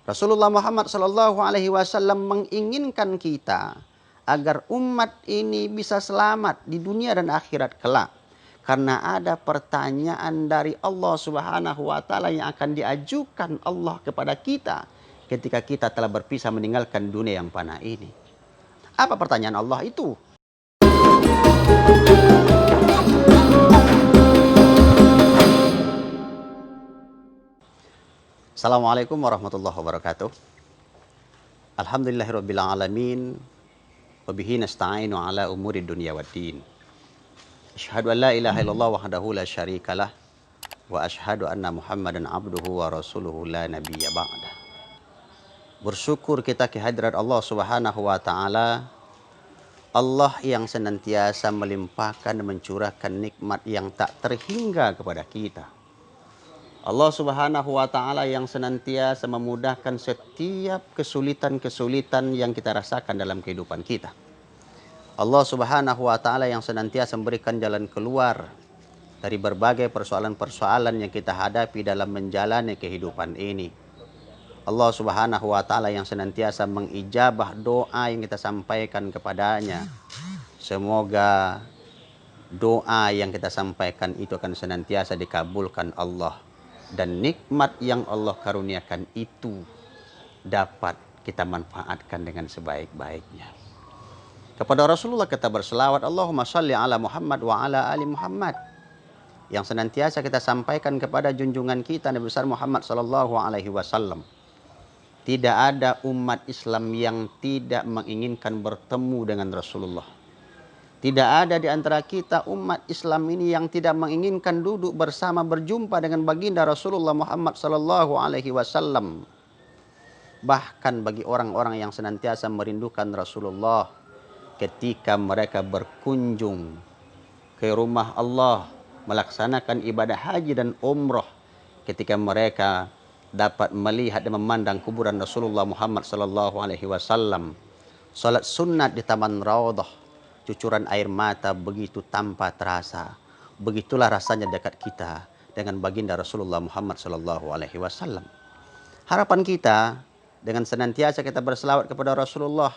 Rasulullah Muhammad SAW menginginkan kita agar umat ini bisa selamat di dunia dan akhirat kelak. Karena ada pertanyaan dari Allah Subhanahu wa taala yang akan diajukan Allah kepada kita ketika kita telah berpisah meninggalkan dunia yang fana ini. Apa pertanyaan Allah itu? Assalamualaikum warahmatullahi wabarakatuh. Alhamdulillahirabbil alamin. Wa bihi nasta'inu ala umuri dunya waddin. Asyhadu an la ilaha illallah wahdahu la syarikalah wa asyhadu anna Muhammadan abduhu wa rasuluhu la nabiyya ba'da. Bersyukur kita kehadirat Allah Subhanahu wa taala, Allah yang senantiasa melimpahkan dan mencurahkan nikmat yang tak terhingga kepada kita. Allah Subhanahu wa taala yang senantiasa memudahkan setiap kesulitan-kesulitan yang kita rasakan dalam kehidupan kita. Allah Subhanahu wa taala yang senantiasa memberikan jalan keluar dari berbagai persoalan-persoalan yang kita hadapi dalam menjalani kehidupan ini. Allah Subhanahu wa taala yang senantiasa mengijabah doa yang kita sampaikan kepadanya. Semoga doa yang kita sampaikan itu akan senantiasa dikabulkan Allah, dan nikmat yang Allah karuniakan itu dapat kita manfaatkan dengan sebaik-baiknya. Kepada Rasulullah kita berselawat, Allahumma shalli ala Muhammad wa ala ali Muhammad. Yang senantiasa kita sampaikan kepada junjungan kita Nabi besar Muhammad sallallahu alaihi wasallam. Tidak ada umat Islam yang tidak menginginkan bertemu dengan Rasulullah. Tidak ada di antara kita umat Islam ini yang tidak menginginkan duduk bersama berjumpa dengan baginda Rasulullah Muhammad sallallahu alaihi wasallam. Bahkan bagi orang-orang yang senantiasa merindukan Rasulullah, ketika mereka berkunjung ke rumah Allah, melaksanakan ibadah haji dan umrah, ketika mereka dapat melihat dan memandang kuburan Rasulullah Muhammad sallallahu alaihi wasallam, salat sunat di Taman Raudhah, cucuran air mata begitu tanpa terasa. Begitulah rasanya dekat kita dengan baginda Rasulullah Muhammad sallallahu alaihi wasallam. Harapan kita dengan senantiasa kita berselawat kepada Rasulullah,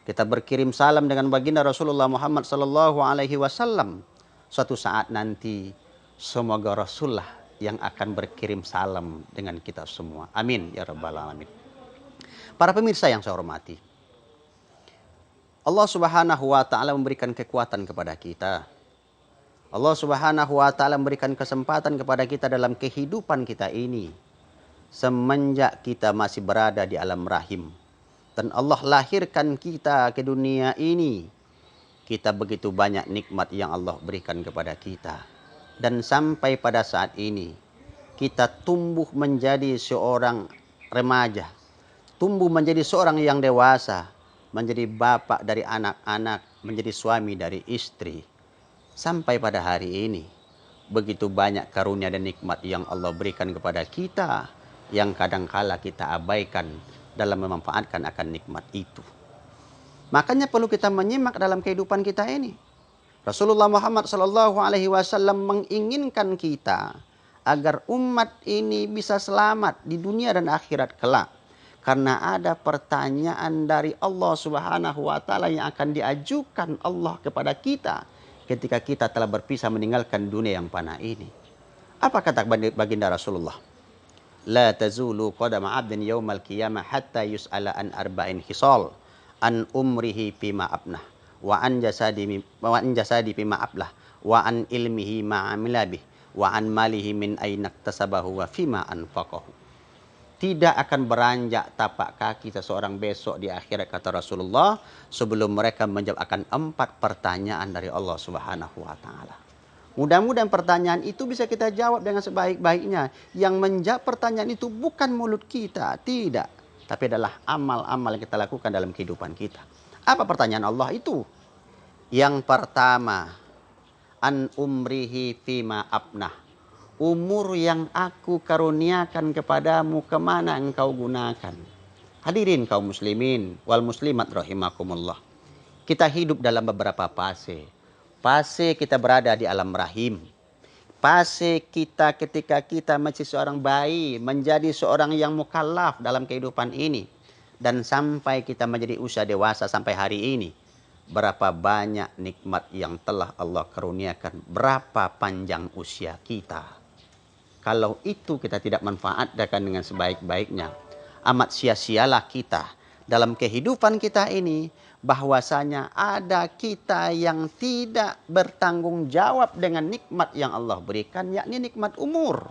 kita berkirim salam dengan baginda Rasulullah Muhammad sallallahu alaihi wasallam. Suatu saat nanti semoga Rasulullah yang akan berkirim salam dengan kita semua. Amin ya rabbal alamin. Para pemirsa yang saya hormati, Allah Subhanahu wa taala memberikan kekuatan kepada kita. Allah Subhanahu wa taala memberikan kesempatan kepada kita dalam kehidupan kita ini semenjak kita masih berada di alam rahim. Dan Allah lahirkan kita ke dunia ini. Kita begitu banyak nikmat yang Allah berikan kepada kita. Dan sampai pada saat ini, kita tumbuh menjadi seorang remaja. Tumbuh menjadi seorang yang dewasa. Menjadi bapak dari anak-anak. Menjadi suami dari istri. Sampai pada hari ini, begitu banyak karunia dan nikmat yang Allah berikan kepada kita, yang kadangkala kita abaikan dalam memanfaatkan akan nikmat itu. Makanya perlu kita menyimak dalam kehidupan kita ini. Rasulullah Muhammad sallallahu alaihi wasallam menginginkan kita agar umat ini bisa selamat di dunia dan akhirat kelak. Karena ada pertanyaan dari Allah Subhanahu wa taala yang akan diajukan Allah kepada kita ketika kita telah berpisah meninggalkan dunia yang fana ini. Apa kata baginda Rasulullah? La tazulu qadama 'abdin yaumal qiyamah hatta yus'ala an arba'in hisal, an umrihi fima abnah, wa an jasadi fima ablah, wa an ilmihi ma 'amila bih, wa an malihi min aina iktasabahu wa fima anfaqahu. Tidak akan beranjak tapak kaki seseorang besok di akhirat, kata Rasulullah, sebelum mereka menjawab akan 4 pertanyaan dari Allah Subhanahu wa taala. Mudah-mudahan pertanyaan itu bisa kita jawab dengan sebaik-baiknya. Yang menjawab pertanyaan itu bukan mulut kita, tidak. Tapi adalah amal-amal yang kita lakukan dalam kehidupan kita. Apa pertanyaan Allah itu? Yang pertama, an umrihi fima abnah. Umur yang aku karuniakan kepadamu, kemana engkau gunakan? Hadirin kaum muslimin wal muslimat rahimakumullah. Kita hidup dalam beberapa fase. Fase kita berada di alam rahim. fase kita ketika kita masih seorang bayi, menjadi seorang yang mukallaf dalam kehidupan ini, dan sampai kita menjadi usia dewasa sampai hari ini. Berapa banyak nikmat yang telah Allah karuniakan, berapa panjang usia kita. Kalau itu kita tidak manfaatkan dengan sebaik-baiknya, amat sia-sialah kita dalam kehidupan kita ini, bahwasanya ada kita yang tidak bertanggung jawab dengan nikmat yang Allah berikan, yakni nikmat umur.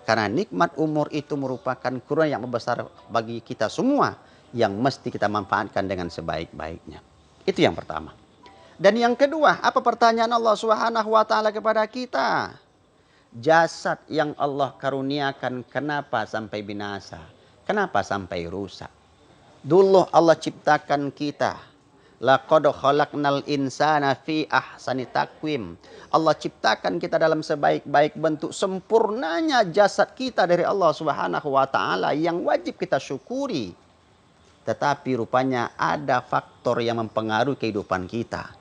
Karena nikmat umur itu merupakan kurnia yang besar bagi kita semua, yang mesti kita manfaatkan dengan sebaik-baiknya. Itu yang pertama. Dan yang kedua, apa pertanyaan Allah Subhanahu wa taala kepada kita? Jasad yang Allah karuniakan kenapa sampai binasa? Kenapa sampai rusak? Dulu Allah ciptakan kita. Laqad khalaqnal insana fi ahsani taqwim. Allah ciptakan kita dalam sebaik-baik bentuk, sempurnanya jasad kita dari Allah Subhanahu wa taala yang wajib kita syukuri. Tetapi rupanya ada faktor yang mempengaruhi kehidupan kita.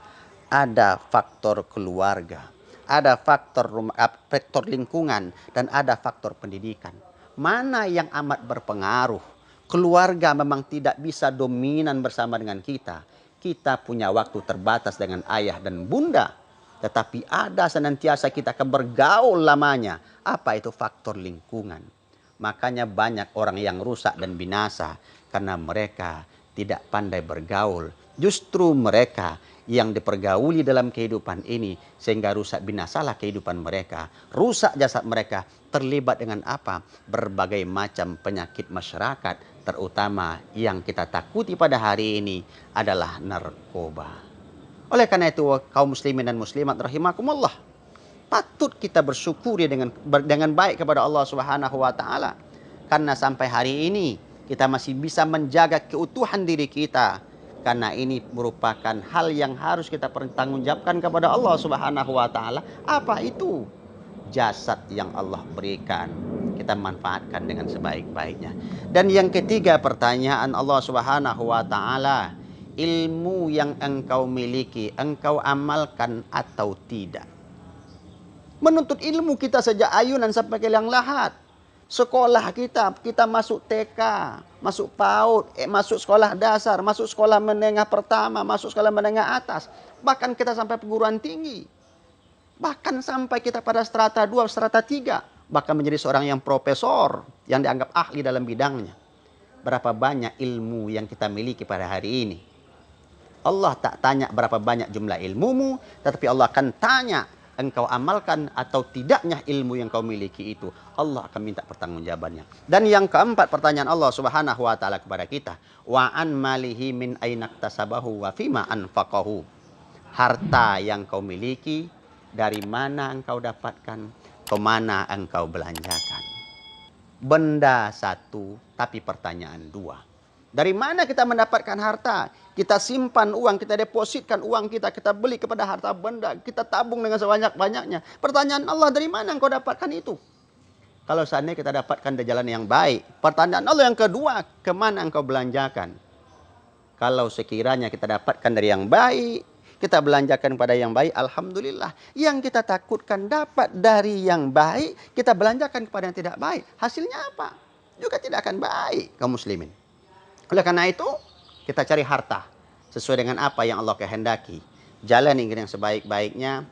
Ada faktor keluarga, ada faktor lingkungan, dan ada faktor pendidikan. Mana yang amat berpengaruh? Keluarga memang tidak bisa dominan bersama dengan kita. Kita punya waktu terbatas dengan ayah dan bunda. Tetapi ada senantiasa kita akan bergaul lamanya. Apa itu faktor lingkungan? Makanya banyak orang yang rusak dan binasa karena mereka tidak pandai bergaul. Justru mereka yang dipergauli dalam kehidupan ini sehingga rusak binasalah kehidupan mereka. Rusak jasad mereka, terlibat dengan apa? Berbagai macam penyakit masyarakat, terutama yang kita takuti pada hari ini adalah narkoba. Oleh karena itu kaum muslimin dan muslimat rahimakumullah, patut kita bersyukuri dengan baik kepada Allah Subhanahu wa taala, karena sampai hari ini kita masih bisa menjaga keutuhan diri kita. Karena ini merupakan hal yang harus kita pertanggungjawabkan kepada Allah Subhanahu wa taala. Apa itu? Jasad yang Allah berikan, kita manfaatkan dengan sebaik-baiknya. Dan yang ketiga, pertanyaan Allah Subhanahu wa taala, ilmu yang engkau miliki, engkau amalkan atau tidak? Menuntut ilmu kita sejak ayunan sampai ke liang lahat. Sekolah kita masuk TK, masuk PAUD, masuk sekolah dasar, masuk sekolah menengah pertama, masuk sekolah menengah atas. Bahkan kita sampai perguruan tinggi. Bahkan sampai kita pada strata 2, strata 3. Bahkan menjadi seorang yang profesor, yang dianggap ahli dalam bidangnya. Berapa banyak ilmu yang kita miliki pada hari ini. Allah tak tanya berapa banyak jumlah ilmumu, tetapi Allah akan tanya, engkau amalkan atau tidaknya ilmu yang kau miliki itu. Allah akan minta pertanggungjawabannya. Dan yang keempat, pertanyaan Allah Subhanahu wa taala kepada kita, wa an malihi min ainaktasabahu wa fima anfaqahu. Harta yang kau miliki, dari mana engkau dapatkan, kemana engkau belanjakan. Benda satu, tapi pertanyaan dua. Dari mana kita mendapatkan harta? Kita simpan uang, kita depositkan uang kita, kita beli kepada harta benda, kita tabung dengan sebanyak-banyaknya. Pertanyaan Allah, dari mana engkau dapatkan itu? Kalau seandainya kita dapatkan dari jalan yang baik. Pertanyaan Allah yang kedua, kemana engkau belanjakan? Kalau sekiranya kita dapatkan dari yang baik, kita belanjakan pada yang baik, alhamdulillah. Yang kita takutkan dapat dari yang baik, kita belanjakan kepada yang tidak baik. Hasilnya apa? Juga tidak akan baik, kaum muslimin. Oleh karena itu, kita cari harta sesuai dengan apa yang Allah kehendaki. Jalan yang sebaik-baiknya.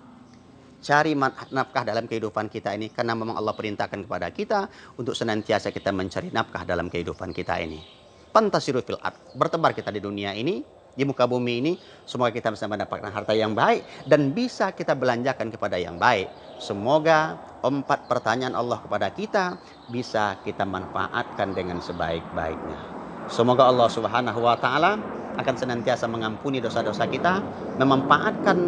Cari nafkah dalam kehidupan kita ini. Karena memang Allah perintahkan kepada kita untuk senantiasa kita mencari nafkah dalam kehidupan kita ini. Fantasiru fil ard. Bertebar kita di dunia ini, di muka bumi ini. Semoga kita bisa mendapatkan harta yang baik dan bisa kita belanjakan kepada yang baik. Semoga 4 pertanyaan Allah kepada kita bisa kita manfaatkan dengan sebaik-baiknya. Semoga Allah Subhanahu wa taala akan senantiasa mengampuni dosa-dosa kita, memanfaatkan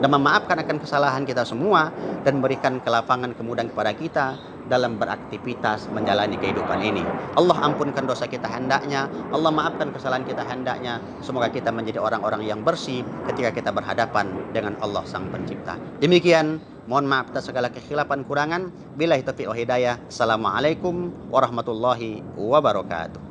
dan memaafkan akan kesalahan kita semua, dan berikan kelapangan kemudahan kepada kita dalam beraktivitas menjalani kehidupan ini. Allah ampunkan dosa kita hendaknya, Allah maafkan kesalahan kita hendaknya. Semoga kita menjadi orang-orang yang bersih ketika kita berhadapan dengan Allah Sang Pencipta. Demikian, mohon maaf atas segala kekhilafan kurangan. Billahi taufiq wal hidayah. Assalamualaikum warahmatullahi wabarakatuh.